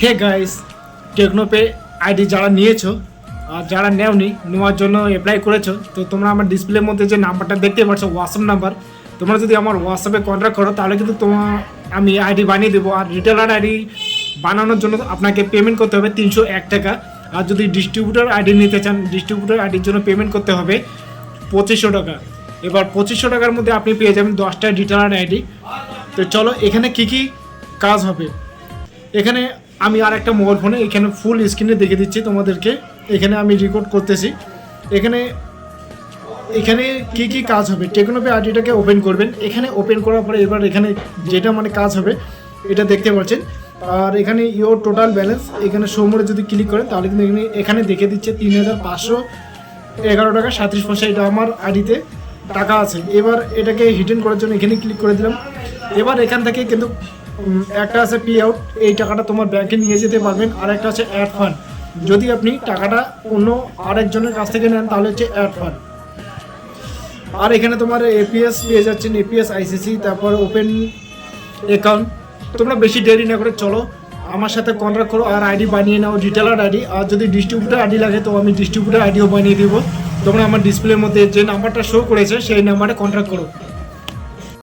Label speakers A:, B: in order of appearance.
A: Hey guys, টেকনোপে ID যারা নিয়েছো আর যারা নেওনি, নেওয়ার জন্য অ্যাপ্লাই করেছো, তো তোমরা আমার ডিসপ্লের মধ্যে যে নাম্বারটা দেখতে পাচ্ছ হোয়াটসঅ্যাপ নাম্বার, তোমরা যদি আমার হোয়াটসঅ্যাপে কন্ট্যাক্ট করো তাহলে কিন্তু আমি আইডি বানিয়ে দেবো। আর রিটেলার আইডি বানানোর জন্য আপনাকে পেমেন্ট করতে হবে 301 টাকা। আর যদি ডিস্ট্রিবিউটার আইডি নিতে চান, ডিস্ট্রিবিউটার আইডির জন্য পেমেন্ট করতে হবে 2500 টাকা। এবার 2500 টাকার মধ্যে আপনি পেয়ে যাবেন 10টা রিটেলার আইডি। তো চলো এখানে কি কি কাজ হবে। এখানে আমি আর একটা মোবাইল ফোনে এখানে ফুল স্ক্রিনে দেখে দিচ্ছি তোমাদেরকে। এখানে আমি রেকর্ড করতেছি। এখানে এখানে কি কি কাজ হবে, টেকনোপে আইডিটাকে ওপেন করবেন। এখানে ওপেন করার পরে এবার এখানে যেটা কাজ হবে এটা দেখতে পাচ্ছেন। আর এখানে ইওর টোটাল ব্যালেন্স এখানে মোডে যদি ক্লিক করেন তাহলে কিন্তু এখানে দেখে দিচ্ছে 3511 টাকা 37 পয়সা এটা আমার আইডিতে টাকা আছে। এবার এটাকে হিডেন করার জন্য এখানে ক্লিক করে দিলাম। এবার এখান থেকে কিন্তু একটা আছে পে আউট, এই টাকাটা তোমার ব্যাংকে নিয়ে যেতে পারবেন। আর একটা আছে অ্যাড ফান্ড, যদি আপনি টাকাটা অন্য আরেকজনের কাছ থেকে নেন তাহলে হচ্ছে অ্যাড ফান্ড। আর এখানে তোমার এপিএস পেয়ে যাচ্ছেন, এপিএস আইসিসি, তারপর ওপেন অ্যাকাউন্ট। তোমরা বেশি দেরি না করে চলো আমার সাথে কন্ট্যাক্ট করো আর আইডি বানিয়ে নাও, রিটেলার আইডি। আর যদি ডিস্ট্রিবিউটার আইডি লাগে তো আমি ডিস্ট্রিবিউটার আইডিও বানিয়ে দেবো। তোমরা আমার ডিসপ্লের মধ্যে যে নাম্বারটা শো করেছে সেই নাম্বারে কন্ট্যাক্ট করো।